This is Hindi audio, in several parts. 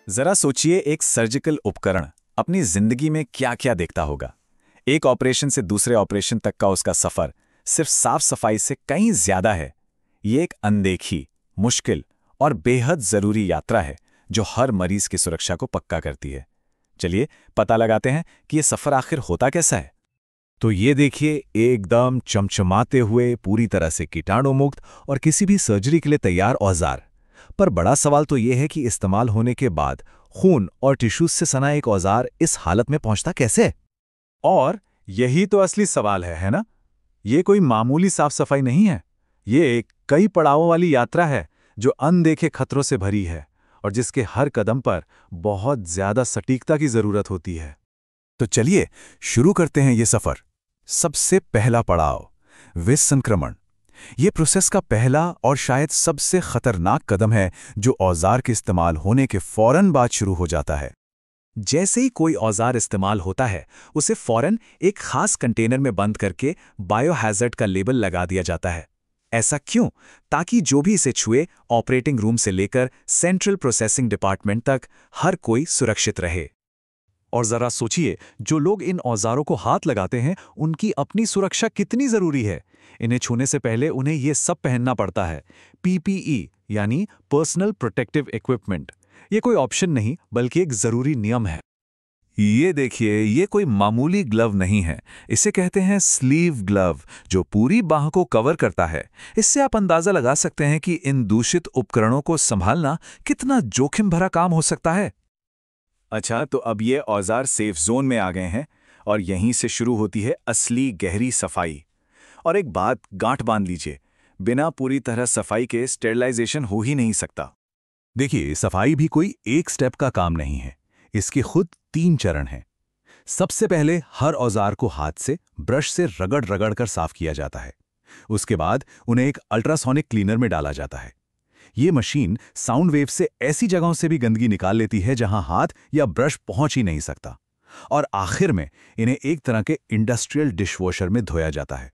जरा सोचिए, एक सर्जिकल उपकरण अपनी जिंदगी में क्या क्या देखता होगा। एक ऑपरेशन से दूसरे ऑपरेशन तक का उसका सफर सिर्फ साफ सफाई से कहीं ज्यादा है। ये एक अनदेखी, मुश्किल और बेहद जरूरी यात्रा है जो हर मरीज की सुरक्षा को पक्का करती है। चलिए पता लगाते हैं कि ये सफर आखिर होता कैसा है। तो ये देखिए, एकदम चमचमाते हुए, पूरी तरह से कीटाणु मुक्त और किसी भी सर्जरी के लिए तैयार औजार। पर बड़ा सवाल तो ये है कि इस्तेमाल होने के बाद खून और टिश्यूज से सना एक औजार इस हालत में पहुंचता कैसे? और यही तो असली सवाल है ना? ये कोई मामूली साफ सफाई नहीं है। ये एक कई पड़ावों वाली यात्रा है जो अनदेखे खतरों से भरी है और जिसके हर कदम पर बहुत ज्यादा सटीकता की जरूरत होती है। तो चलिए शुरू करते हैं ये सफर। सबसे पहला पड़ाव, विसंक्रमण। ये प्रोसेस का पहला और शायद सबसे खतरनाक कदम है जो औजार के इस्तेमाल होने के फौरन बाद शुरू हो जाता है। जैसे ही कोई औजार इस्तेमाल होता है, उसे फौरन एक खास कंटेनर में बंद करके बायोहैज़र्ड का लेबल लगा दिया जाता है। ऐसा क्यों? ताकि जो भी इसे छुए, ऑपरेटिंग रूम से लेकर सेंट्रल प्रोसेसिंग डिपार्टमेंट तक हर कोई सुरक्षित रहे। और जरा सोचिए, जो लोग इन औजारों को हाथ लगाते हैं, उनकी अपनी सुरक्षा कितनी जरूरी है। इन्हें छूने से पहले उन्हें ये सब पहनना पड़ता है। पीपीई यानी पर्सनल प्रोटेक्टिव इक्विपमेंट। ये कोई ऑप्शन नहीं बल्कि एक जरूरी नियम है। ये देखिए, ये कोई मामूली ग्लव नहीं है। इसे कहते हैं स्लीव ग्लव, जो पूरी बाह को कवर करता है। इससे आप अंदाजा लगा सकते हैं कि इन दूषित उपकरणों को संभालना कितना जोखिम भरा काम हो सकता है। अच्छा, तो अब ये औजार सेफ जोन में आ गए हैं और यहीं से शुरू होती है असली गहरी सफाई। और एक बात गांठ बांध लीजिए, बिना पूरी तरह सफाई के स्टेरिलाइजेशन हो ही नहीं सकता। देखिए, सफाई भी कोई एक स्टेप का काम नहीं है। इसके खुद 3 चरण हैं। सबसे पहले हर औजार को हाथ से ब्रश से रगड़ रगड़ कर साफ किया जाता है। उसके बाद उन्हें एक अल्ट्रासोनिक क्लीनर में डाला जाता है। ये मशीन साउंड वेव से ऐसी जगहों से भी गंदगी निकाल लेती है जहां हाथ या ब्रश पहुंच ही नहीं सकता। और आखिर में इन्हें एक तरह के इंडस्ट्रियल डिशवॉशर में धोया जाता है।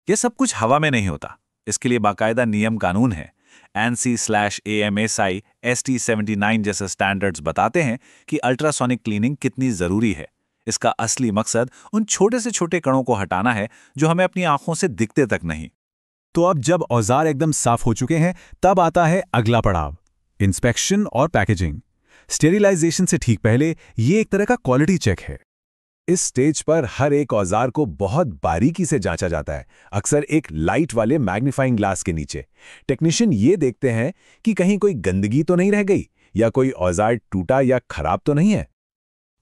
यह सब कुछ हवा में नहीं होता। इसके लिए बाकायदा नियम कानून है। ANSI/AMSI ST79 जैसे स्टैंडर्ड्स बताते हैं कि अल्ट्रासोनिक क्लीनिंग कितनी जरूरी है। इसका असली मकसद उन छोटे से छोटे कणों को हटाना है जो हमें अपनी आंखों से दिखते तक नहीं। तो अब जब औजार एकदम साफ हो चुके हैं, तब आता है अगला पड़ाव, इंस्पेक्शन और पैकेजिंग। स्टेरिलाइजेशन से ठीक पहले ये एक तरह का क्वालिटी चेक है। इस स्टेज पर हर एक औजार को बहुत बारीकी से जांचा जाता है, अक्सर एक लाइट वाले मैग्नीफाइंग ग्लास के नीचे। टेक्नीशियन ये देखते हैं कि कहीं कोई गंदगी तो नहीं रह गई या कोई औजार टूटा या खराब तो नहीं है।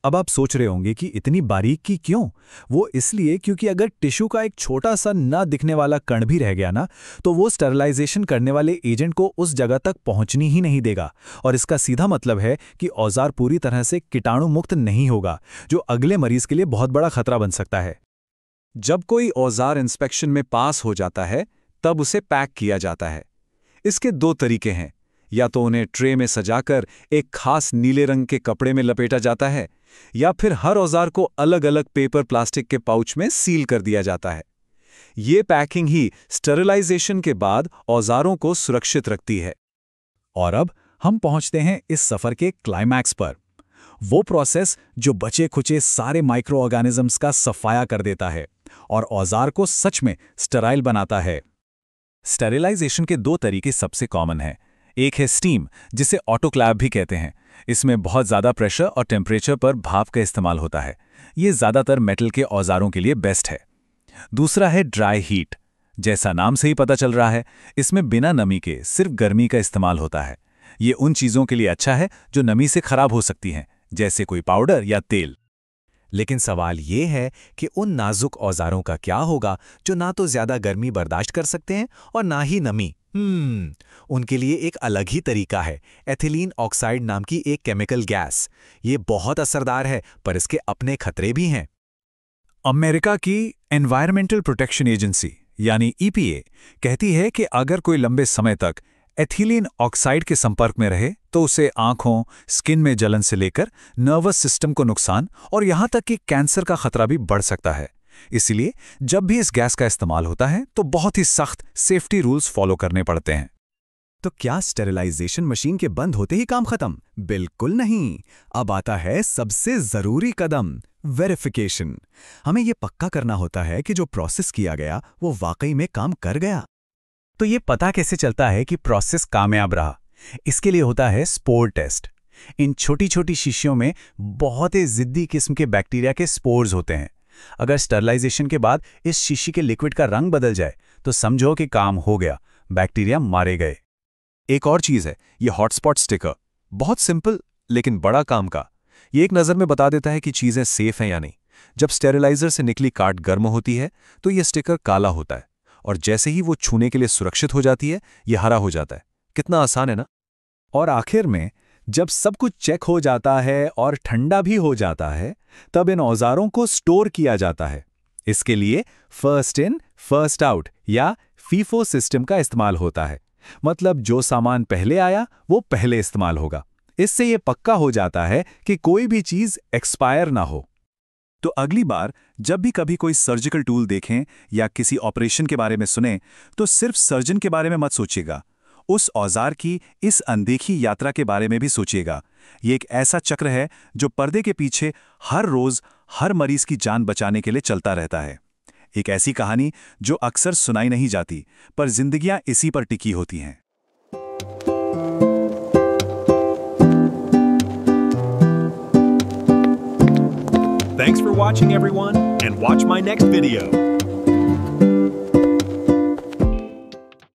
अब आप सोच रहे होंगे कि इतनी बारीकी क्यों? वो इसलिए क्योंकि अगर टिश्यू का एक छोटा सा ना दिखने वाला कण भी रह गया ना, तो वो स्टरलाइजेशन करने वाले एजेंट को उस जगह तक पहुंचनी ही नहीं देगा। और इसका सीधा मतलब है कि औजार पूरी तरह से कीटाणु मुक्त नहीं होगा, जो अगले मरीज के लिए बहुत बड़ा खतरा बन सकता है। जब कोई औजार इंस्पेक्शन में पास हो जाता है, तब उसे पैक किया जाता है। इसके 2 तरीके हैं। या तो उन्हें ट्रे में सजाकर एक खास नीले रंग के कपड़े में लपेटा जाता है, या फिर हर औजार को अलग अलग पेपर प्लास्टिक के पाउच में सील कर दिया जाता है। ये पैकिंग ही स्टरलाइजेशन के बाद औजारों को सुरक्षित रखती है। और अब हम पहुंचते हैं इस सफर के क्लाइमैक्स पर। वो प्रोसेस जो बचे खुचे सारे माइक्रो ऑर्गेनिजम्स का सफाया कर देता है और औजार को सच में स्टेराइल बनाता है। स्टेरिलाइजेशन के 2 तरीके सबसे कॉमन हैं। एक है स्टीम, जिसे ऑटोक्लेव भी कहते हैं। इसमें बहुत ज़्यादा प्रेशर और टेम्परेचर पर भाप का इस्तेमाल होता है। ये ज़्यादातर मेटल के औजारों के लिए बेस्ट है। दूसरा है ड्राई हीट। जैसा नाम से ही पता चल रहा है, इसमें बिना नमी के सिर्फ गर्मी का इस्तेमाल होता है। ये उन चीज़ों के लिए अच्छा है जो नमी से खराब हो सकती हैं, जैसे कोई पाउडर या तेल। लेकिन सवाल ये है कि उन नाजुक औजारों का क्या होगा जो ना तो ज्यादा गर्मी बर्दाश्त कर सकते हैं और ना ही नमी। उनके लिए एक अलग ही तरीका है, एथिलीन ऑक्साइड नाम की एक केमिकल गैस। ये बहुत असरदार है, पर इसके अपने खतरे भी हैं। अमेरिका की एनवायरमेंटल प्रोटेक्शन एजेंसी यानी EPA कहती है कि अगर कोई लंबे समय तक एथिलीन ऑक्साइड के संपर्क में रहे तो उसे आंखों, स्किन में जलन से लेकर नर्वस सिस्टम को नुकसान और यहां तक कि कैंसर का खतरा भी बढ़ सकता है। इसलिए जब भी इस गैस का इस्तेमाल होता है तो बहुत ही सख्त सेफ्टी रूल्स फॉलो करने पड़ते हैं। तो क्या स्टेरिलाइजेशन मशीन के बंद होते ही काम खत्म? बिल्कुल नहीं। अब आता है सबसे जरूरी कदम, वेरिफिकेशन। हमें यह पक्का करना होता है कि जो प्रोसेस किया गया वो वाकई में काम कर गया। तो ये पता कैसे चलता है कि प्रोसेस कामयाब रहा? इसके लिए होता है स्पोर टेस्ट। इन छोटी छोटी शीशियों में बहुत ही जिद्दी किस्म के बैक्टीरिया के स्पोर्स होते हैं। अगर स्टरलाइजेशन के बाद इस शीशी के लिक्विड का रंग बदल जाए तो समझो कि काम हो गया, बैक्टीरिया मारे गए। एक और चीज है ये हॉटस्पॉट स्टिकर। बहुत सिंपल लेकिन बड़ा काम का। ये एक नज़र में बता देता है कि चीज़ें सेफ हैं या नहीं। जब स्टेरिलाइजर से निकली कार्ड गर्म होती है तो ये स्टिकर काला होता है, और जैसे ही वो छूने के लिए सुरक्षित हो जाती है ये हरा हो जाता है। कितना आसान है ना। और आखिर में जब सब कुछ चेक हो जाता है और ठंडा भी हो जाता है, तब इन औजारों को स्टोर किया जाता है। इसके लिए फर्स्ट इन फर्स्ट आउट या फीफो सिस्टम का इस्तेमाल होता है। मतलब जो सामान पहले आया वो पहले इस्तेमाल होगा। इससे ये पक्का हो जाता है कि कोई भी चीज एक्सपायर ना हो। तो अगली बार जब भी कभी कोई सर्जिकल टूल देखें या किसी ऑपरेशन के बारे में सुने तो सिर्फ सर्जन के बारे में मत सोचिएगा, उस औजार की इस अनदेखी यात्रा के बारे में भी सोचिएगा। ये एक ऐसा चक्र है जो पर्दे के पीछे हर रोज हर मरीज की जान बचाने के लिए चलता रहता है। एक ऐसी कहानी जो अक्सर सुनाई नहीं जाती, पर जिंदगियां इसी पर टिकी होती हैं। Thanks for watching everyone, and watch my next video.